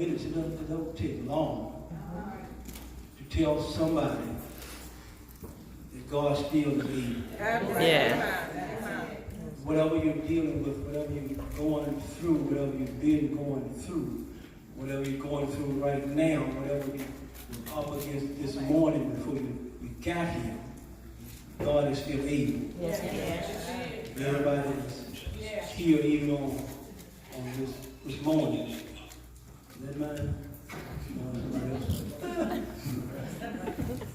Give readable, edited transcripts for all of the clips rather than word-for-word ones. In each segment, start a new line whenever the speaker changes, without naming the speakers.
It don't take long to tell somebody that God still believes.
Yeah.
Whatever you're dealing with, whatever you're going through, whatever you've been going through, whatever you're going through right now, whatever you're up against this morning before you got here, God is still able.
Yes.
Everybody is here even on this morning. Is that mine?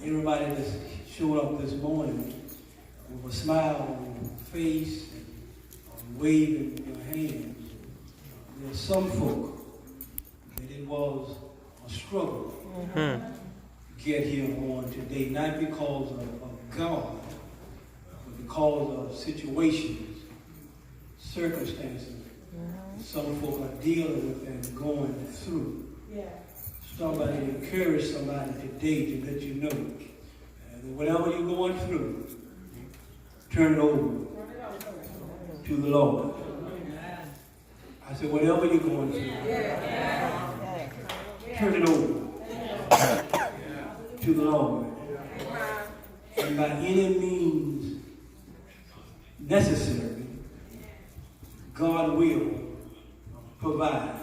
Everybody that's showed up this morning with a smile on your face and waving your hands. There's some folk that it was a struggle to get here on today, not because of God, but because of situations, circumstances. Some folk are dealing with and going through. Somebody encourage somebody today to let you know that whatever you're going through, turn it over to the Lord. I said, whatever you're going through, turn it over to the Lord. And by any means necessary, God will provide.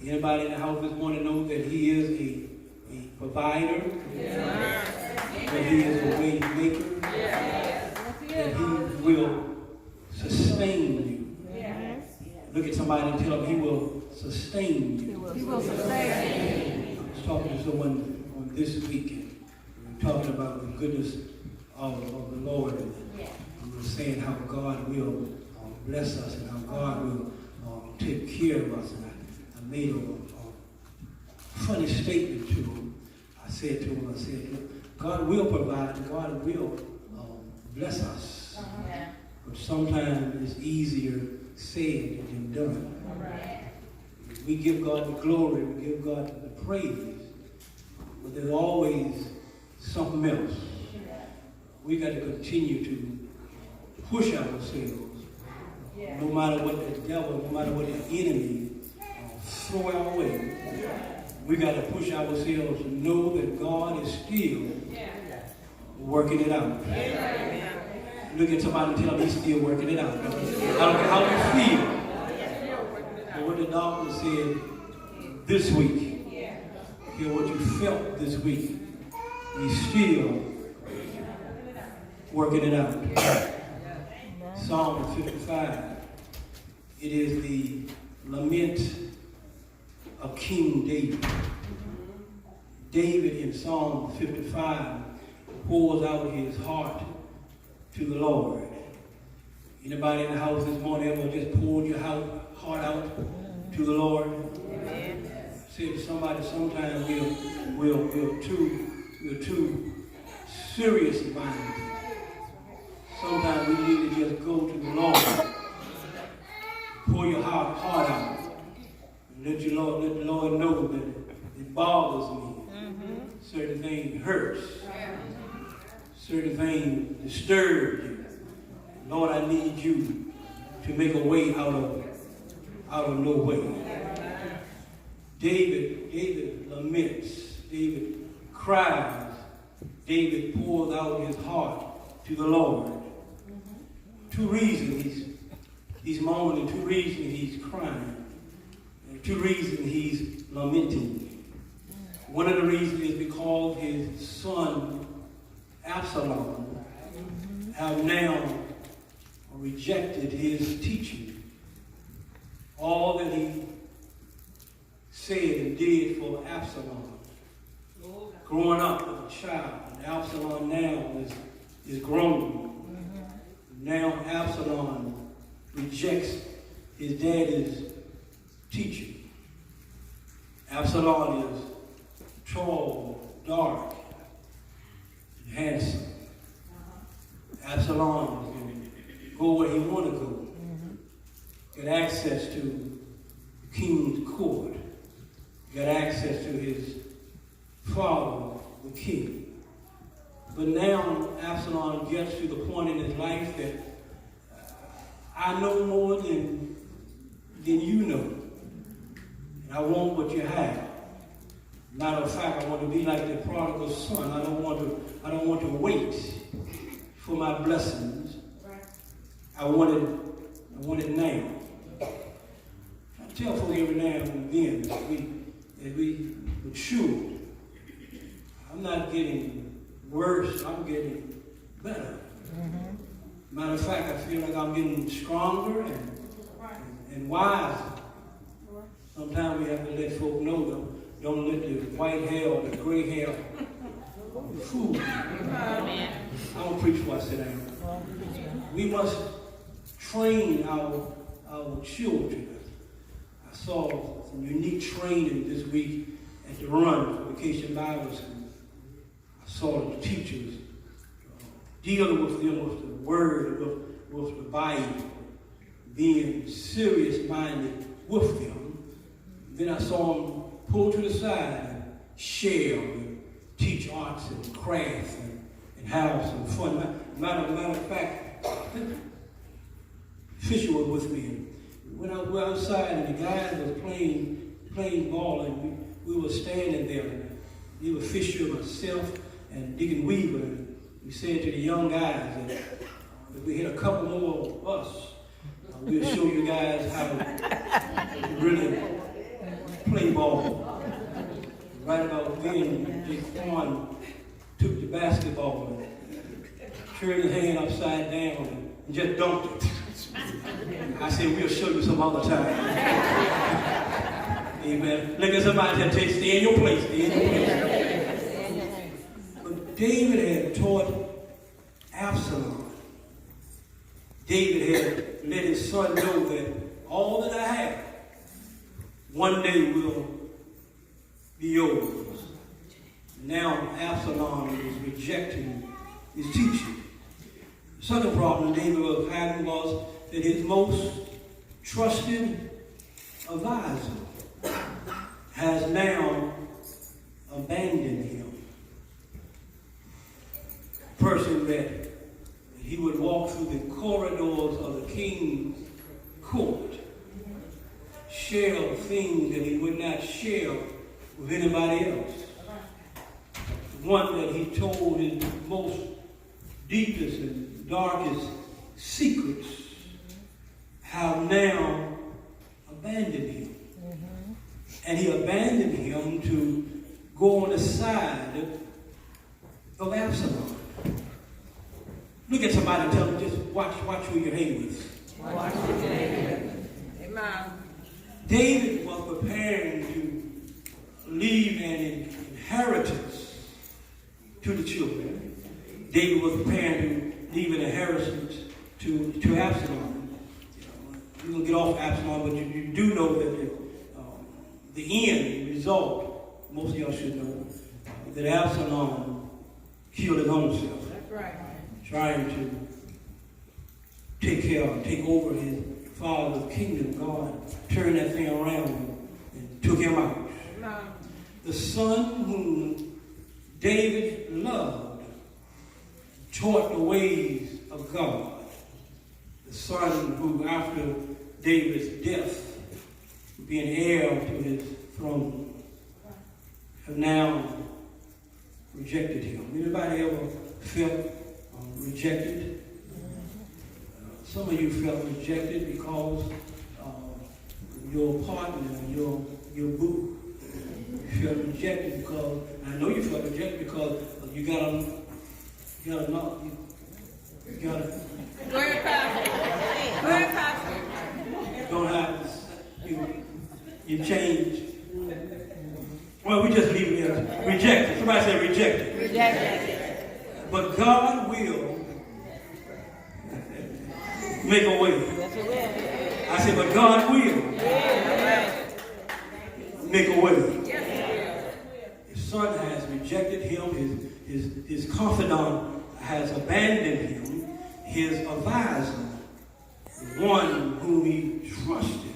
Anybody in the house this morning know that He is a provider, that He is a way maker, that He will sustain you. Look at somebody and tell them He will sustain you.
He will sustain.
I was talking to someone on this weekend. We were talking about the goodness of the Lord. And we were saying how God will bless us and how God will take care of us. And I made a funny statement to him. I said to him, God will provide and God will bless us. But sometimes it's easier said than done. We give God the glory, we give God the praise, but there's always something else. We got to continue to push ourselves. No matter what the devil, no matter what the enemy throw our way, we got to push ourselves to know that God is still working it out. Look at somebody and tell them He's still working it out. I don't care how you feel. But what the doctor said this week, hear what you felt this week, He's still working it out. Psalm 55. It is the lament of King David. David in Psalm 55 pours out his heart to the Lord. Anybody in the house this morning ever just poured your heart out to the Lord? Say to somebody, sometimes we're too serious minded. Sometimes we need to just go to the Lord. Pour your heart out. And let the Lord know that it bothers me. Certain things hurts. Certain things disturb you. Lord, I need you to make a way out of no way. David laments. David cries. David pours out his heart to the Lord. Two reasons he's mourning, two reasons he's crying, and two reasons he's lamenting. One of the reasons is because his son Absalom have now rejected his teaching. All that he said and did for Absalom. Growing up as a child, and Absalom now is grown. Now Absalom rejects his daddy's teaching. Absalom is tall, dark, and handsome. Absalom can go where he want to go. Get access to the king's court. Get access to his father, the king. But now Absalom gets to the point in his life that I know more than you know. And I want what you have. Matter of fact, I want to be like the prodigal son. I don't want to wait for my blessings. I want it now. I tell folks every now and then that we mature. I'm not getting worse, I'm getting better. Matter of fact, I feel like I'm getting stronger and wiser. Sometimes we have to let folk know, though, don't let the white hair or the gray hair fool you. I don't preach before I sit down. We must train our children. I saw some unique training this week at the Run for Vacation Bible School. I saw the teachers dealing with them with the Word, with the Bible, being serious-minded with them. Then I saw them pull to the side and share and teach arts and crafts and have some fun. Matter of fact, Fisher was with me. When I was outside and the guys were playing ball, and we were standing there. And we were Fisher, myself, and Deacon Weaver. And we said to the young guys that if we hit a couple more of us, we'll show you guys how to really play ball. Right about then, Jaquan took the basketball and turned his hand upside down and just dunked it. I said, we'll show you some other time. Amen. Look at somebody and say, stay in your place, stay in your place. But David had taught Absalom. David had let his son know that all that I have one day will be yours. Now Absalom is rejecting his teaching. The second problem David was having was that his most trusted advisor has now abandoned him. A person that he would walk through the corridors of the king's court, share things that he would not share with anybody else. The one that he told his most deepest and darkest secrets have now abandoned him. And he abandoned him to go on the side of Absalom. Look at somebody and tell them, just watch who you hang with.
Watch who you hang with. Amen.
David was preparing to leave an inheritance to the children. David was preparing to leave an inheritance to Absalom. We're going to get off Absalom, but you do know that the end result, most of y'all should know, that Absalom killed his own self.
That's right.
Trying to take over his father's kingdom. God turned that thing around and took him out.
No.
The son whom David loved taught the ways of God. The son who, after David's death, being heir to his throne, have now rejected him. Anybody ever felt rejected? Some of you felt rejected because your partner, your boo, felt rejected because, I know you felt rejected because you got a
Go ahead, Pastor. Go ahead, Pastor.
don't have you changed. Well, we just leave it there. Rejected. Somebody say rejected.
Rejected.
But God will make a way.
Yes, it will.
I said, but God will make a way.
Yes,
His son has rejected him. His confidant has abandoned him. His advisor, the one whom he trusted,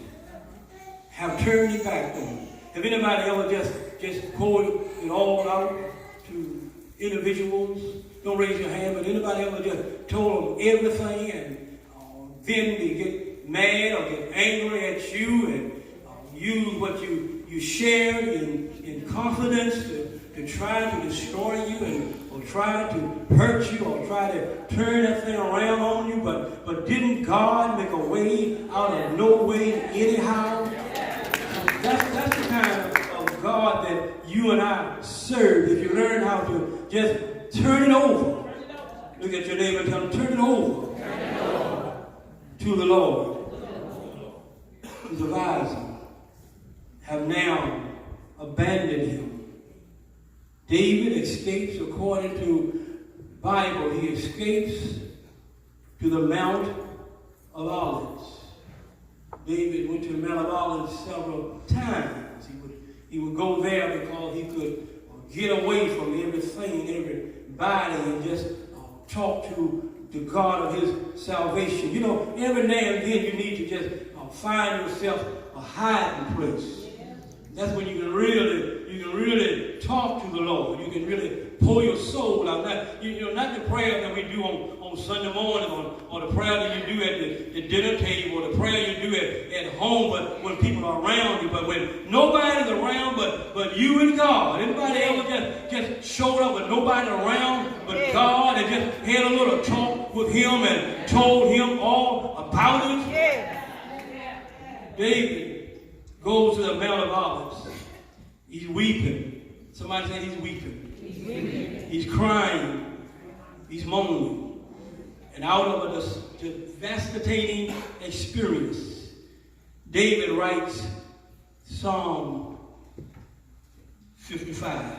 have turned his back on him. Have anybody ever just poured it all out to individuals? Don't raise your hand, but anybody ever just told them everything and then they get mad or get angry at you and use what you you shared in confidence to try to destroy you or try to hurt you or try to turn that thing around on you, but didn't God make a way out of no way anyhow? That's the kind of God that you and I serve. If you learn how to just turn it over. Look at your neighbor and tell him, turn it over to the Lord. His advisors have now abandoned him. David escapes, according to the Bible, he escapes to the Mount of Olives. David went to the Mount of Olives several times. He would go there because he could get away from everything, everybody, and just talk to the God of his salvation. You know, every now and then you need to just find yourself a hiding place. That's when you can really talk to the Lord. You can really pour your soul out. Not the prayer that we do on Sunday morning or the prayer that you do at the dinner table or the prayer you do at home, but when people are around you. But when nobody's around but you and God. Anybody ever just showed up with nobody around but God and just had a little talk with him and told him all about it? David goes to the Mount of Olives. He's weeping. Somebody said he's weeping.
He's weeping.
He's crying. He's moaning. And out of a devastating experience, David writes Psalm 55.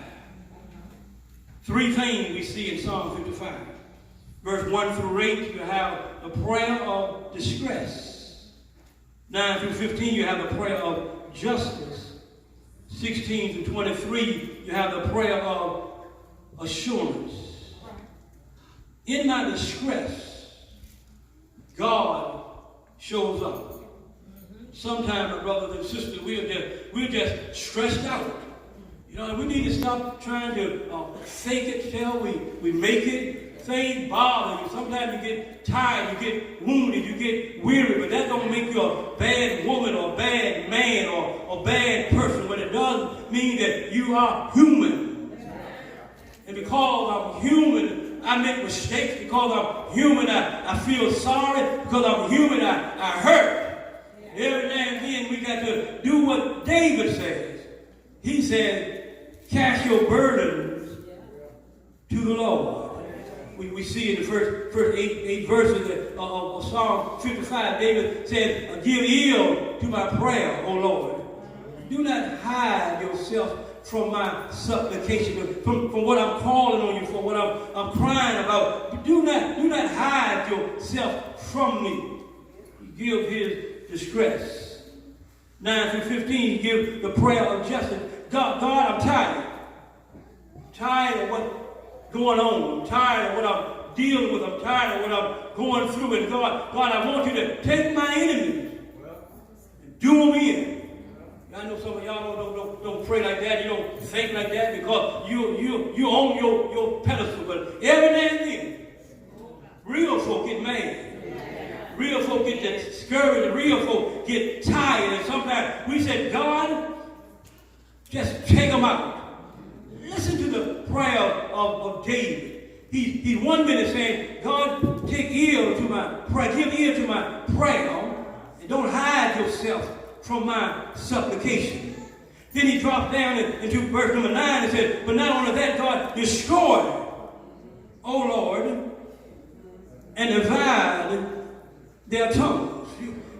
Three things we see in Psalm 55. Verse 1 through 8, you have the prayer of distress. 9 through 15, you have the prayer of justice. 16 through 23, you have the prayer of assurance. In my distress, God shows up. Sometimes, my brothers and sisters, we're just stressed out. You know, we need to stop trying to fake it till we make it. Things bother you. Sometimes you get tired, you get wounded, you get weary, but that don't make you a bad woman or a bad man or a bad person. But it does mean that you are human. And because I'm human, I make mistakes. Because I'm human, I feel sorry. Because I'm human, I hurt. Every now and then we got to do what David says. He said, cast your burdens to the Lord. We see in the first eight verses of Psalm 55, David said, give ear to my prayer, O Lord. Do not hide yourself from my supplication, from what I'm calling on you for, what I'm crying about. Do not hide yourself from me. You give his distress. 9 through 15, you give the prayer of justice. God, I'm tired. Tired of what's going on. I'm tired of what I'm dealing with. I'm tired of what I'm going through. And God, I want you to take my enemies and do them in. I know some of y'all don't pray like that. You don't think like that because you own your pedestal. But every now and then, real folk get mad. Real folk get discouraged. Real folk get tired. And sometimes we say, God, just take them out. Listen to the prayer of David. He's 1 minute saying, God, take ear to my prayer. Give ear to my prayer. And don't hide yourself from my supplication. Then he dropped down into verse number 9 and said, but not only that, God, destroy, O Lord, and divide their tongues.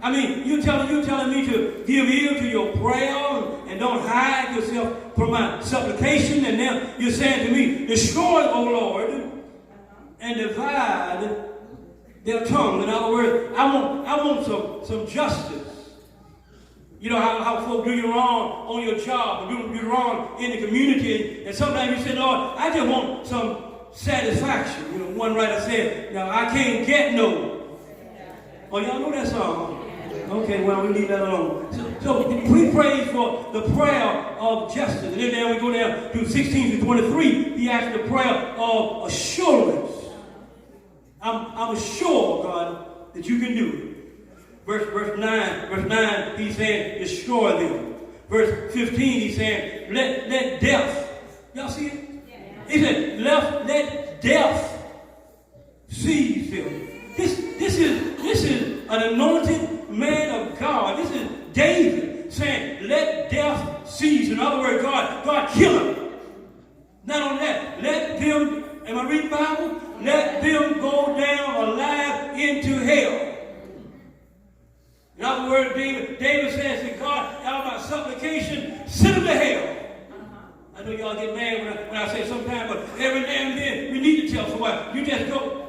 You're telling me to give ear to your prayer and don't hide yourself from my supplication. And now you're saying to me, destroy, O Lord, and divide their tongue. In other words, I want some justice. You know how folk do you wrong on your job, or do you wrong in the community, and sometimes you say, Lord, I just want some satisfaction. You know, one writer said, now I can't get no. Oh, y'all know that song? Okay, well, we leave that alone. So we pray for the prayer of justice. And then now we go down to 16 to 23. He asked the prayer of assurance. I'm sure, God, that you can do it. Verse 9, he said, destroy them.
verse 15, he's saying, let death, y'all see it? He said, let death seize them. This is an anointed man of God. This is David saying, let death seize. In other words, God kill him. Not only that, let them, am I reading the Bible? Let them go down alive into hell. In other words, David says to God, out of my supplication, send them to hell. I know y'all get mad when I say sometimes, but every now and then we need to tell somebody. You just go.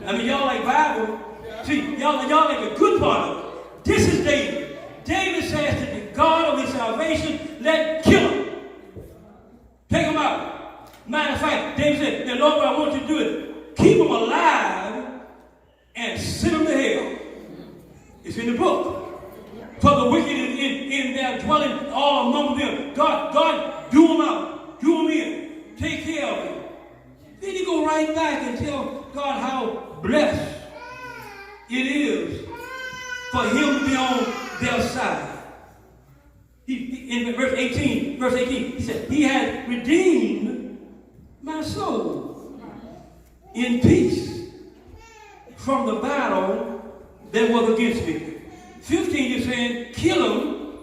I mean, y'all like Bible. See, y'all like the good part of it. This is David. David says to the God of his salvation, let kill him. Take him out. Matter of fact, David said, the Lord, what I want you to do is keep him alive and send him to hell. It's in the book. For the wicked in their dwelling all among them. God, do them out. Do them in. Take care of them. Then you go right back and tell God how blessed it is for him to be on their side. In verse 18, he said, he has redeemed my soul in peace from the battle that was against me. 15 is saying, kill him,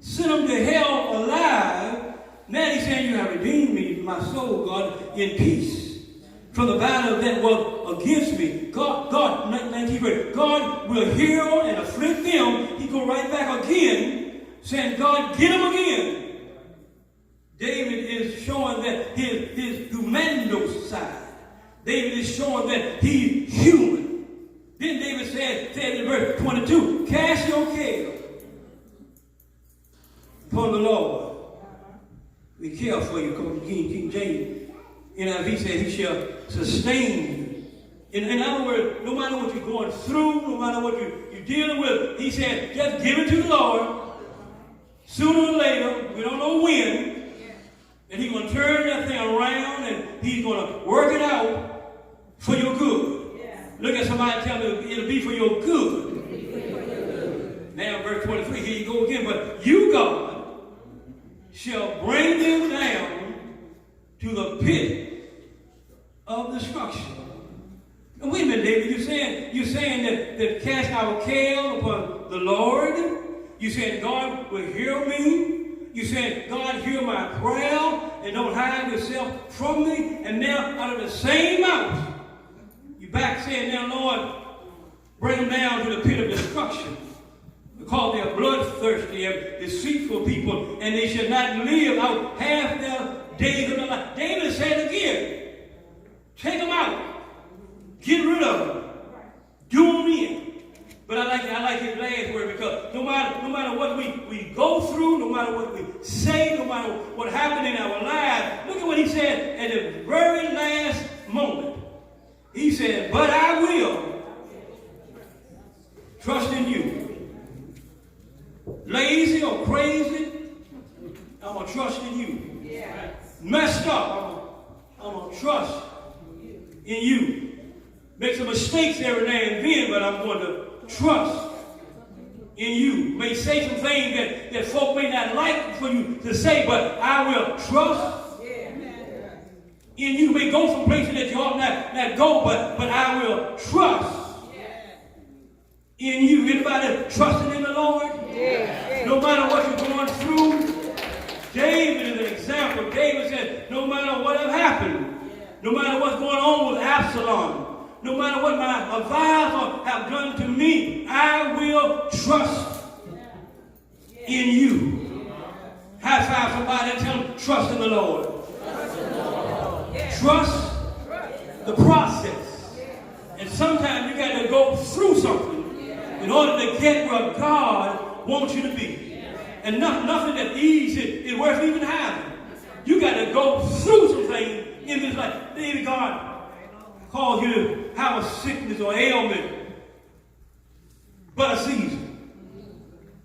send him to hell alive. Now he's saying, you have redeemed me, my soul, God, in peace from the battle that was against me. God, 19 verse, God will heal and afflict them. He go right back again, saying, God, get him again. David is showing that his humano side. David is showing that he's human. Then David said in verse 22, cast your care upon the Lord. We care for you. Come from King James. NIV said he shall sustain you. In other words, no matter what you're going through, no matter what you're dealing with, he said, just give it to the Lord. Sooner or later, we don't know when, and he's going to turn that thing around and he's going to work it out for your good. Look at somebody and tell them it'll be for your good. Now, verse 23, here you go again. But you, God, shall bring them down to the pit of destruction. Now, wait a minute, David. You're saying that cast our care upon the Lord. You said God will hear me. You said God hear my prayer and don't hide yourself from me. And now, out of the same mouth, back saying, now, Lord, bring them down to the pit of destruction. Because they are bloodthirsty and deceitful people, and they should not live out half their days of their life. David said again, take them out. Get rid of them. Do them in. But I like his last word, because no matter what we go through, no matter what we say, no matter what happened in our lives, look at what he said at the very last moment. He said, but I will trust in you. Lazy or crazy, I'm going to trust in you. Yeah. Messed up, I'm going to trust in you. Make some mistakes every now and then, but I'm going to trust in you. May say some things that folk may not like for you to say, but I will trust in you. May go some places that you ought not go, but I will trust in you. Anybody trusting in the Lord? No matter what you're going through. David is an example. David said, no matter what has happened, no matter what's going on with Absalom, no matter what my advisor have done to me, I will trust in you. High five somebody and tell them, trust in the Lord. Trust the process. And sometimes you got to go through something in order to get where God wants you to be. And nothing that's easy is worth even having. You got to go through some things in this life. Maybe God calls you to have a sickness or ailment, but a season.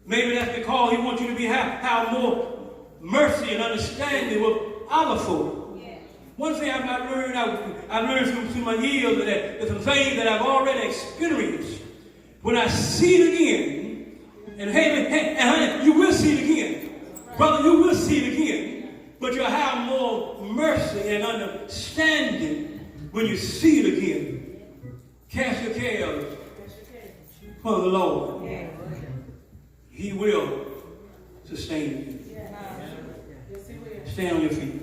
Maybe that's because he wants you to have more mercy and understanding with other folk. One thing I've learned through my years is that some things that I've already experienced. When I see it again, And hey, and honey, you will see it again. Brother, you will see it again. But you'll have more mercy and understanding when you see it again. Cast your cares upon the Lord. He will sustain you. Stand on your feet.